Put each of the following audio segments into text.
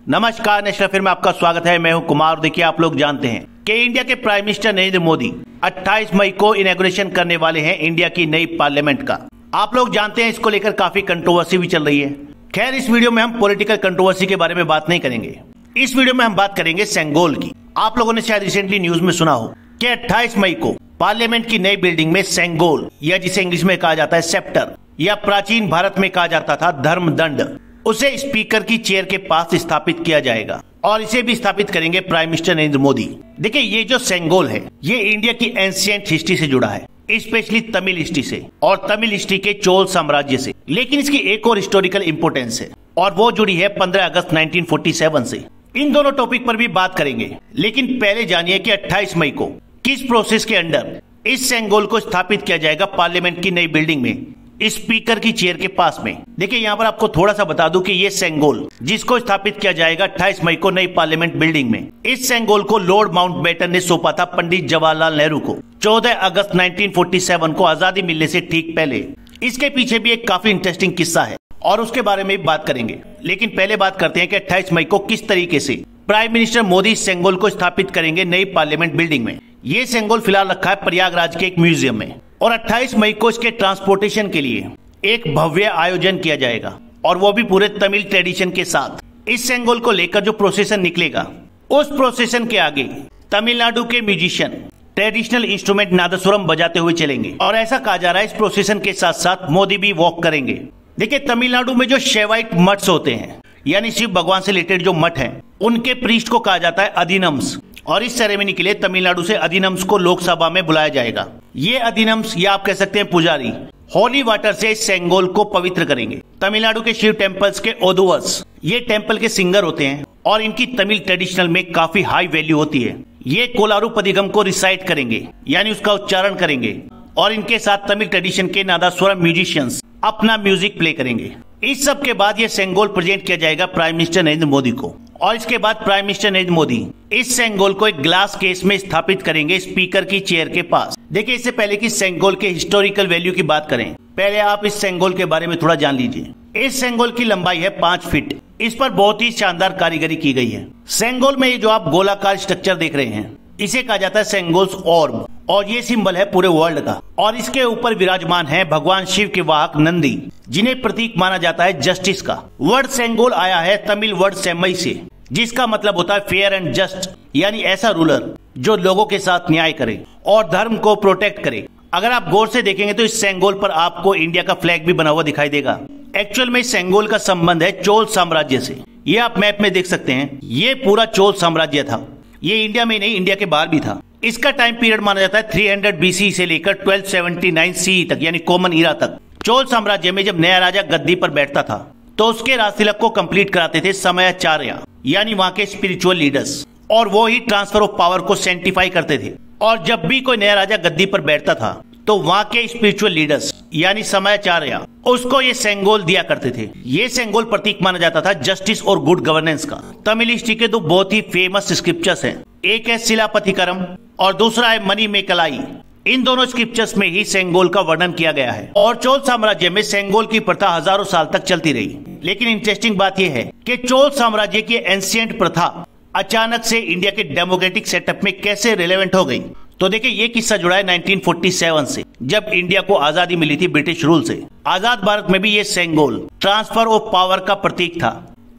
नमस्कार, national film में आपका स्वागत है। मैं हूं कुमार। देखिए, आप लोग जानते हैं कि इंडिया के प्राइम मिनिस्टर नरेंद्र मोदी 28 मई को इनॉग्रेशन करने वाले हैं इंडिया की नई पार्लियामेंट का। आप लोग जानते हैं इसको लेकर काफी कंट्रोवर्सी भी चल रही है। खैर, इस वीडियो में हम पॉलिटिकल कंट्रोवर्सी के बारे में बात नहीं करेंगे। इस वीडियो में हम बात करेंगे सेंगोल की। आप लोगों ने शायद रिसेंटली न्यूज में सुना हो कि 28 मई को पार्लियामेंट की नई बिल्डिंग में सेंगोल, या जिसे इंग्लिश में कहा जाता है सेप्टर, या प्राचीन भारत में कहा जाता था धर्मदंड, उसे स्पीकर की चेयर के पास स्थापित किया जाएगा और इसे भी स्थापित करेंगे प्राइम मिनिस्टर नरेंद्र मोदी। देखिए, ये जो सेंगोल है ये इंडिया की एंशिएंट हिस्ट्री से जुड़ा है, स्पेशली तमिल हिस्ट्री से और तमिल हिस्ट्री के चोल साम्राज्य से। लेकिन इसकी एक और हिस्टोरिकल इंपोर्टेंस है और वो जुड़ी है 15 अगस्त 1947 से। इन दोनों टॉपिक पर भी बात करेंगे, लेकिन पहले जानिए कि 28 मई को किस प्रोसेस के अंडर इस सेंगोल को स्थापित किया जाएगा पार्लियामेंट की नई बिल्डिंग में, स्पीकर की चेयर के पास में। देखिए, यहाँ पर आपको थोड़ा सा बता दूं कि ये सेंगोल जिसको स्थापित किया जाएगा 28 मई को नई पार्लियामेंट बिल्डिंग में, इस सेंगोल को लॉर्ड माउंटबेटन ने सौंपा था पंडित जवाहरलाल नेहरू को 14 अगस्त 1947 को, आजादी मिलने से ठीक पहले। इसके पीछे भी एक काफी इंटरेस्टिंग किस्सा है और उसके बारे में भी बात करेंगे। लेकिन पहले बात करते हैं कि 28 मई को किस तरीके से प्राइम मिनिस्टर मोदी सेंगोल को स्थापित करेंगे नई पार्लियामेंट बिल्डिंग में। ये सेंगोल फिलहाल रखा है प्रयागराज के एक म्यूजियम में और 28 मई को इसके ट्रांसपोर्टेशन के लिए एक भव्य आयोजन किया जाएगा और वो भी पूरे तमिल ट्रेडिशन के साथ। इस सेंगोल को लेकर जो प्रोसेशन निकलेगा, उस प्रोसेशन के आगे तमिलनाडु के म्यूजिशियन ट्रेडिशनल इंस्ट्रूमेंट नादस्वरम बजाते हुए चलेंगे और ऐसा कहा जा रहा है इस प्रोसेशन के साथ साथ मोदी भी वॉक करेंगे। देखिए, तमिलनाडु में जो शैवाइट मठ्स होते हैं, यानी शिव भगवान से रिलेटेड जो मठ हैं, उनके प्रीस्ट को कहा जाता है अधिनम्स और इस सेरेमनी के लिए तमिलनाडु से अधिनम्स को लोकसभा में बुलाया जाएगा। ये अधिनम्स, या आप कह सकते हैं पुजारी, होली वाटर से इस सेंगोल को पवित्र करेंगे। तमिलनाडु के शिव टेम्पल्स के ओदुवर्स, ये टेम्पल के सिंगर होते हैं और इनकी तमिल ट्रेडिशनल में काफी हाई वैल्यू होती है। ये कोलारू पदिगम को रिसाइट करेंगे, यानी उसका उच्चारण करेंगे और इनके साथ तमिल ट्रेडिशन के नादस्वरम म्यूजिशियंस अपना म्यूजिक प्ले करेंगे। इस सब के बाद ये सेंगोल प्रेजेंट किया जाएगा प्राइम मिनिस्टर नरेंद्र मोदी को और इसके बाद प्राइम मिनिस्टर नरेंद्र मोदी इस सेंगोल को एक ग्लास केस में स्थापित करेंगे स्पीकर की चेयर के पास। देखिए, इससे पहले कि सेंगोल के हिस्टोरिकल वैल्यू की बात करें, पहले आप इस सेंगोल के बारे में थोड़ा जान लीजिए। इस सेंगोल की लंबाई है 5 फीट। इस पर बहुत ही शानदार कारीगरी की गई है। सेंगोल में ये जो आप गोलाकार स्ट्रक्चर देख रहे हैं, इसे कहा जाता है सेंगोल्स ऑर्ब और ये सिंबल है पूरे वर्ल्ड का। और इसके ऊपर विराजमान है भगवान शिव के वाहक नंदी, जिन्हें प्रतीक माना जाता है जस्टिस का। वर्ड सेंगोल आया है तमिल वर्ड सेम्मई से, जिसका मतलब होता है फेयर एंड जस्ट, यानी ऐसा रूलर जो लोगों के साथ न्याय करे और धर्म को प्रोटेक्ट करे। अगर आप गौर से देखेंगे तो इस सेंगोल पर आपको इंडिया का फ्लैग भी बना हुआ दिखाई देगा। एक्चुअल में इस सेंगोल का संबंध है चोल साम्राज्य से। ये आप मैप में देख सकते हैं, ये पूरा चोल साम्राज्य था। ये इंडिया में नहीं, इंडिया के बाहर भी था। इसका टाइम पीरियड माना जाता है 300 BC से लेकर 1279 CE तक, यानी कॉमन ईरा तक। चोल साम्राज्य में जब नया राजा गद्दी पर बैठता था तो उसके राजतिलक को कंप्लीट कराते थे समयाचार्य, यानी वहां के स्पिरिचुअल लीडर्स, और वो ही ट्रांसफर ऑफ पावर को सेंटिफाई करते थे। और जब भी कोई नया राजा गद्दी पर बैठता था तो वहां के स्पिरिचुअल लीडर्स, यानी समयाचार्य, उसको ये सेंगोल दिया करते थे। ये सेंगोल प्रतीक माना जाता था जस्टिस और गुड गवर्नेंस का। तमिल हिस्ट्री के दो बहुत ही फेमस स्क्रिप्चर्स हैं, एक है शिलापतिकरम और दूसरा है मनी मेकलाई। इन दोनों स्क्रिप्चर्स में ही सेंगोल का वर्णन किया गया है और चोल साम्राज्य में सेंगोल की प्रथा हजारों साल तक चलती रही। लेकिन इंटरेस्टिंग बात यह है कि चोल साम्राज्य की एंशिएंट प्रथा अचानक से इंडिया के डेमोक्रेटिक सेटअप में कैसे रिलेवेंट हो गई। तो देखिए, ये किस्सा जुड़ा है 1947 से, जब इंडिया को आजादी मिली थी ब्रिटिश रूल से। आजाद भारत में भी ये सेंगोल ट्रांसफर ऑफ पावर का प्रतीक था।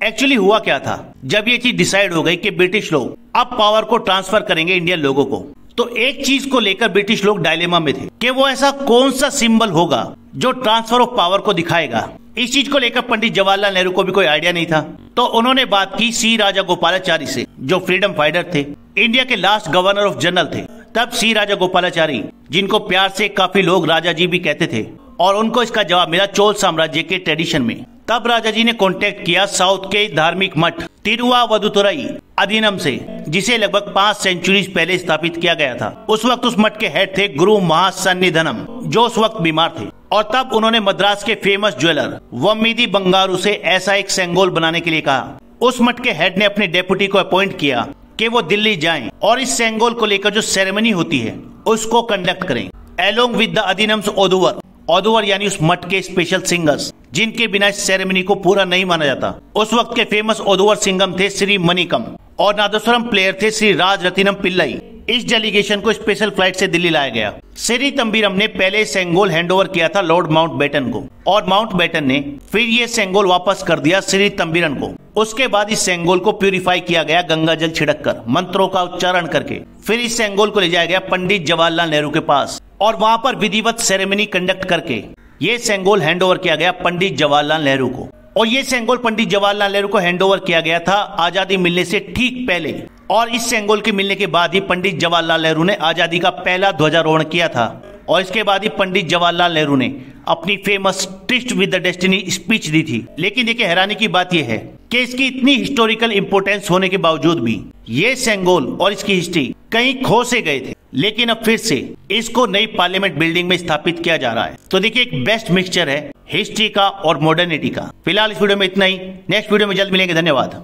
एक्चुअली हुआ क्या था, जब ये चीज डिसाइड हो गई कि ब्रिटिश लोग अब पावर को ट्रांसफर करेंगे इंडियन लोगों को, तो एक चीज को लेकर ब्रिटिश लोग डायलेमा में थे कि वो ऐसा कौन सा सिंबल होगा जो ट्रांसफर ऑफ पावर को दिखाएगा। इस चीज को लेकर पंडित जवाहरलाल नेहरू को भी कोई आइडिया नहीं था। तो उन्होंने बात की सी राजागोपालाचारी से, जो फ्रीडम फाइटर थे, इंडिया के लास्ट गवर्नर ऑफ जनरल थे। तब सी राजागोपालाचारी, जिनको प्यार से काफी लोग राजा जी भी कहते थे, और उनको इसका जवाब मिला चोल साम्राज्य के ट्रेडिशन में। तब राजा जी ने कांटेक्ट किया साउथ के धार्मिक मठ तिरुवावदुतुरई अधिनम से, जिसे लगभग 5 सेंचुरीज पहले स्थापित किया गया था। उस वक्त उस मठ के हेड थे गुरु महासन्निधनम, जो उस वक्त बीमार थे। और तब उन्होंने मद्रास के फेमस ज्वेलर वम्मीदी बंगारू से ऐसा एक सेंगोल बनाने के लिए कहा। उस मठ के हेड ने अपने डेप्यूटी को अपॉइंट किया कि वो दिल्ली जाएं और इस सेंगोल को लेकर जो सेरेमनी होती है उसको कंडक्ट करें, एलोंग विद द अधिनम्स ओदुवर यानी उस मठ के स्पेशल सिंगर्स। जिनके बिना इस सेरेमनी को पूरा नहीं माना जाता। उस वक्त के फेमस ओदुवर सिंगम थे श्री मणिकम और नादस्वरम प्लेयर थे श्री राज रतिनम पिल्लाई। इस डेलीगेशन को स्पेशल फ्लाइट से दिल्ली लाया गया। श्री तंबीरम ने पहले सेंगोल हैंडओवर किया था लॉर्ड माउंटबेटन को और माउंटबेटन ने फिर ये सेंगोल वापस कर दिया श्री तंबीरन को। उसके बाद इस सेंगोल को प्यूरिफाई किया गया गंगा जल छिड़क कर, मंत्रों का उच्चारण करके। फिर इस सेंगोल को ले जाया गया पंडित जवाहरलाल नेहरू के पास और वहां पर विधिवत सेरेमनी कंडक्ट करके ये सेंगोल हैंडओवर किया गया पंडित जवाहरलाल नेहरू को। और ये सेंगोल पंडित जवाहरलाल नेहरू को हैंडओवर किया गया था आजादी मिलने से ठीक पहले। और इस सेंगोल के मिलने के बाद ही पंडित जवाहरलाल नेहरू ने आजादी का पहला ध्वजारोहण किया था और इसके बाद ही पंडित जवाहरलाल नेहरू ने अपनी famous tryst with the destiny speech दी थी। लेकिन देखिए हैरानी की बात यह है कि इसकी इतनी हिस्टोरिकल इंपोर्टेंस होने के बावजूद भी ये सेंगोल और इसकी हिस्ट्री कहीं खो से गए थे। लेकिन अब फिर से इसको नई पार्लियामेंट बिल्डिंग में स्थापित किया जा रहा है। तो देखिए एक बेस्ट मिक्सचर है हिस्ट्री का और मॉडर्निटी का। फिलहाल इस वीडियो में इतना ही। नेक्स्ट वीडियो में जल्द मिलेंगे। धन्यवाद।